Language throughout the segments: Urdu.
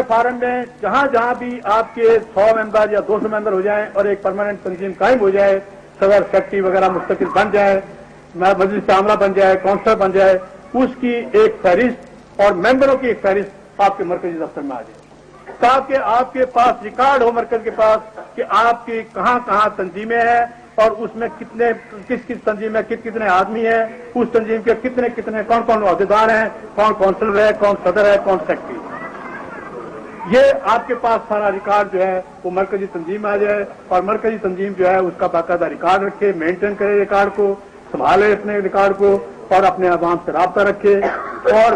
فارم میں جہاں جہاں بھی آپ کے 100 ممبر یا 200 ممبر ہو جائیں اور ایک پرماننٹ تنظیم قائم ہو جائے، صدر سیکٹری وغیرہ مستقل بن جائے، مجلس عاملہ بن جائے، کونسلر بن جائے، اس کی ایک فہرست اور ممبروں کی ایک فہرست آپ کے مرکزی دفتر میں آ جائے، تاکہ آپ کے پاس ریکارڈ ہو مرکز کے پاس کہ آپ کی کہاں کہاں تنظیمیں ہیں اور اس میں کس تنظیم میں کتنے آدمی ہیں، اس تنظیم کے کتنے کون کون عہدیدار ہیں، کون کونسلر ہے، کون صدر ہے، کون سیکٹری۔ یہ آپ کے پاس سارا ریکارڈ جو ہے وہ مرکزی تنظیم میں آ جائے اور مرکزی تنظیم جو ہے اس کا باقاعدہ ریکارڈ رکھے، مینٹین کرے ریکارڈ کو، سنبھالے اپنے ریکارڈ کو اور اپنے عوام سے رابطہ رکھے۔ اور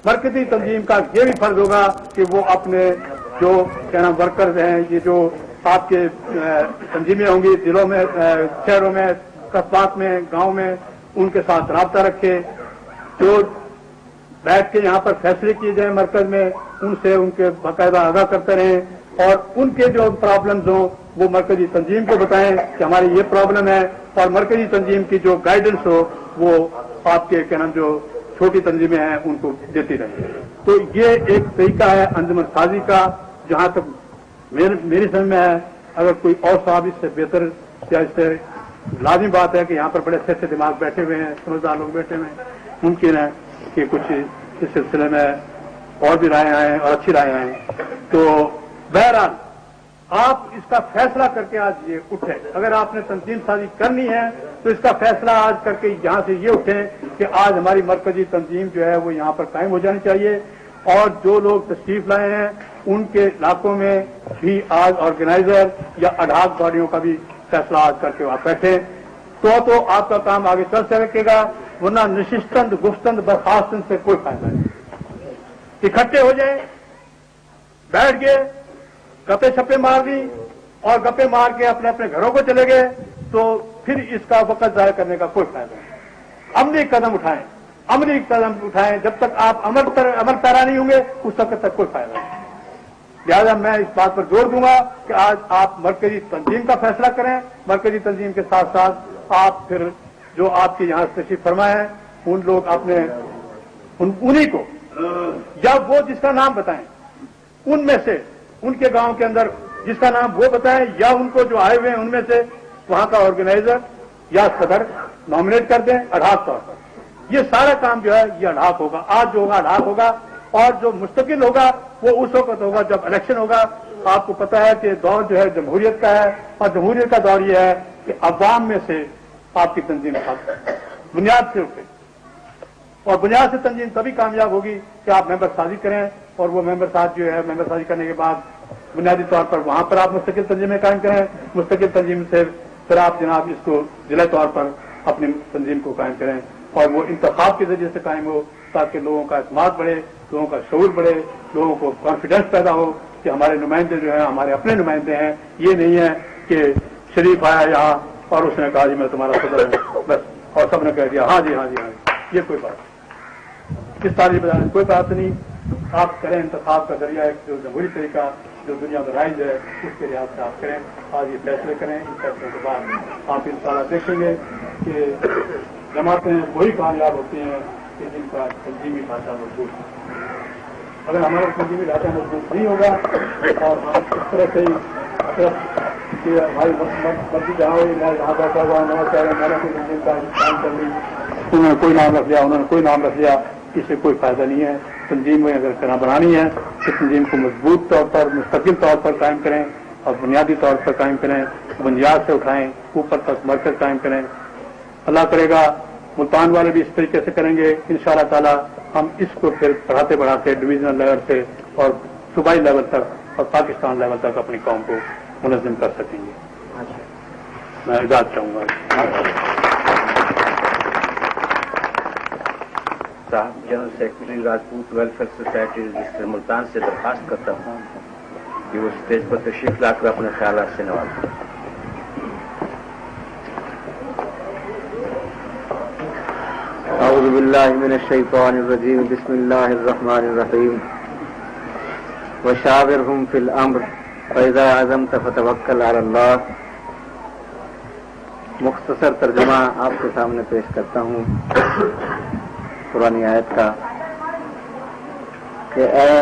مرکزی تنظیم کا یہ بھی فرض ہوگا کہ وہ اپنے جو ورکرز ہیں، یہ جو آپ کے تنظیمیں ہوں گی ضلعوں میں، شہروں میں، قصبات میں، گاؤں میں، ان کے ساتھ رابطہ رکھے، جو بیٹھ کے یہاں پر فیصلے کیے جائیں مرکز میں ان سے ان کے باقاعدہ آگاہ کرتے رہیں اور ان کے جو پرابلمز ہوں وہ مرکزی تنظیم کو بتائیں کہ ہماری یہ پرابلم ہے، اور مرکزی تنظیم کی جو گائیڈنس ہو وہ آپ کے جو چھوٹی تنظیمیں ہیں ان کو دیتی رہیں۔ تو یہ ایک طریقہ ہے انجمن سازی کا، جہاں تک میری سمجھ میں ہے۔ اگر کوئی اور صاحب اس سے بہتر یا اس سے لازمی بات ہے کہ یہاں پر بڑے اچھے دماغ بیٹھے ہوئے ہیں، سمجھدار لوگ بیٹھے ہوئے ہیں، ممکن ہے کہ کچھ اس سلسلے میں اور بھی رائے آئیں اور اچھی رائے آئیں۔ تو بہرحال آپ اس کا فیصلہ کر کے آج یہ اٹھیں، اگر آپ نے تنظیم سازی کرنی ہے تو اس کا فیصلہ آج کر کے یہاں سے یہ اٹھیں کہ آج ہماری مرکزی تنظیم جو ہے وہ یہاں پر قائم ہو جانی چاہیے، اور جو لوگ تشریف لائے ہیں ان کے علاقوں میں بھی آج آرگنائزر یا اڈاک باڈیوں کا بھی فیصلہ آج کر کے وہاں بیٹھیں، تو آپ کا کام آگے چل سکے گا، ورنہ نشستند گفتند برخاستند سے کوئی فائدہ نہیں۔ اکٹھے ہو جائیں، بیٹھ گئے، گپے چھپے مار دی اور گپے مار کے اپنے اپنے گھروں کو چلے گئے تو پھر اس کا وقت ضائع کرنے کا کوئی فائدہ نہیں۔ عملی قدم اٹھائیں، جب تک آپ عمل پیرا نہیں ہوں گے اس وقت تک کوئی فائدہ نہیں۔ لہٰذا میں اس بات پر زور دوں گا کہ آج آپ مرکزی تنظیم کا فیصلہ کریں، مرکزی تنظیم کے ساتھ ساتھ آپ پھر جو آپ کے یہاں تشریف فرما ہے ان لوگ اپنے انہی کو یا وہ جس کا نام بتائیں ان میں سے، ان کے گاؤں کے اندر جس کا نام وہ بتائیں، یا ان کو جو آئے ہوئے ہیں ان میں سے وہاں کا آرگنائزر یا صدر نامنیٹ کر دیں اڈاک طور پر۔ یہ سارا کام جو ہے یہ اڈاک ہوگا، آج جو ہوگا اڈاک ہوگا، اور جو مستقل ہوگا وہ اس وقت ہوگا جب الیکشن ہوگا۔ آپ کو پتا ہے کہ دور جو ہے جمہوریت کا ہے، اور جمہوریت کا دور یہ ہے کہ عوام میں سے آپ کی تنظیم بنیاد سے اٹھے، اور بنیاد سے تنظیم تبھی کامیاب ہوگی کہ آپ ممبر سازی کریں، اور وہ ممبر ساز جو ہے ممبر سازی کرنے کے بعد بنیادی طور پر وہاں پر آپ مستقل تنظیمیں قائم کریں، مستقل تنظیم سے پھر آپ جناب اس کو ضلع طور پر اپنی تنظیم کو قائم کریں، اور وہ انتخاب کے ذریعے سے قائم ہو تاکہ لوگوں کا اعتماد بڑھے، لوگوں کا شعور بڑھے، لوگوں کو کانفیڈنس پیدا ہو کہ ہمارے نمائندے جو ہیں ہمارے اپنے نمائندے ہیں، یہ نہیں ہے کہ شریف آیا یہاں اور اس نے کہا جی میں تمہارا صدر ہوں بس، اور سب نے کہہ دیا ہاں جی ہاں جی ہاں جی۔ یہ کوئی بات نہیں، اس تاریخ بجانے کوئی بات نہیں۔ آپ کریں انتخاب کا ذریعہ ایک جو جمہوری طریقہ جو دنیا میں رائج ہے اس کے لحاظ سے آپ کریں، آج یہ فیصلے کریں، ان فیصلوں کے بعد آپ انشاءاللہ دیکھیں گے کہ جماعتیں وہی کامیاب ہوتی ہیں کہ جن کا تنظیمی ڈھانچہ مضبوط ہے۔ اگر ہمارا تنظیمی ڈھانچہ مضبوط نہیں ہوگا اور ہم اس طرح سے ہی کہ ہماری مرضی جہاں ہوئی میں یہاں بیٹھا ہوا میں کہہ رہے ہیں میں نے کوئی تنظیم کا کام کر لی، انہوں نے کوئی نام رکھ لیا، انہوں نے کوئی نام رکھ لیا، اس سے کوئی فائدہ نہیں ہے۔ تنظیم میں اگر کرنا بنانی ہے تو تنظیم کو مضبوط طور پر مستقل طور پر قائم کریں اور بنیادی طور پر قائم کریں، بنیاد سے اٹھائیں، اوپر تک مرکز قائم کریں۔ اللہ کرے گا ملتان والے بھی اس طریقے سے کریں گے انشاءاللہ تعالی، ہم اس کو پھر بڑھاتے ڈویژنل لیول سے اور صوبائی لیول تک اور پاکستان لیول تک اپنی قوم کو منظم کر سکیں گے۔ میں اجازت چاہوں گا صاحب general secretary Rajput welfare society register Multan سے درخواست کرتا ہوں کہ وہ اسٹیج پر تشریف لا کر اپنے خیالات سے نوازیں۔ اعوذ باللہ من الشیطان الرجیم، بسم اللہ الرحمن الرحیم، وشاورہم فی الامر فاذا عزمت فتوکل علی اللہ۔ مختصر ترجمہ آپ کے سامنے پیش کرتا ہوں قرآن آیت کا کہ اے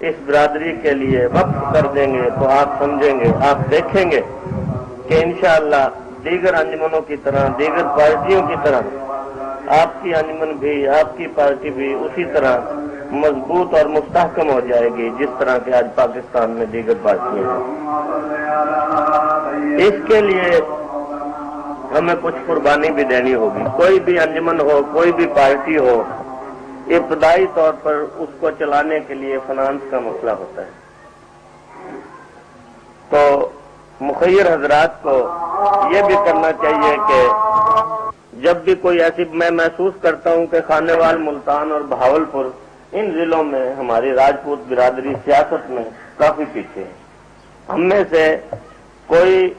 اس برادری کے لیے وقف کر دیں گے تو آپ سمجھیں گے، آپ دیکھیں گے کہ انشاءاللہ دیگر انجمنوں کی طرح، دیگر پارٹیوں کی طرح آپ کی انجمن بھی، آپ کی پارٹی بھی اسی طرح مضبوط اور مستحکم ہو جائے گی جس طرح کہ آج پاکستان میں دیگر پارٹیاں ہیں۔ اس کے لیے ہمیں کچھ قربانی بھی دینی ہوگی۔ کوئی بھی انجمن ہو، کوئی بھی پارٹی ہو، ابتدائی طور پر اس کو چلانے کے لیے فنانس کا مسئلہ ہوتا ہے۔ تو مخیر حضرات کو یہ بھی کرنا چاہیے کہ جب بھی کوئی ایسی، میں محسوس کرتا ہوں کہ خانیوال، ملتان اور بہاولپور، ان ضلعوں میں ہماری راجپوت برادری سیاست میں کافی پیچھے ہے۔ ہم میں سے کوئی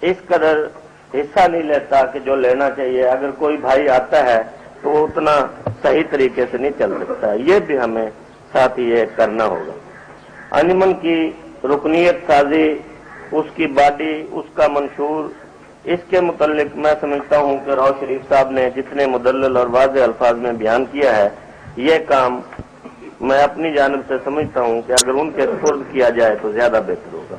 اس قدر حصہ نہیں لیتا کہ جو لینا چاہیے۔ اگر کوئی بھائی آتا ہے تو وہ اتنا صحیح طریقے سے نہیں چل سکتا۔ یہ بھی ہمیں ساتھ یہ کرنا ہوگا۔ انجمن کی رکنیت سازی، اس کی باڈی، اس کا منشور، اس کے متعلق میں سمجھتا ہوں کہ راؤ شریف صاحب نے جتنے مدلل اور واضح الفاظ میں بیان کیا ہے، یہ کام میں اپنی جانب سے سمجھتا ہوں کہ اگر ان کے سپرد کیا جائے تو زیادہ بہتر ہوگا۔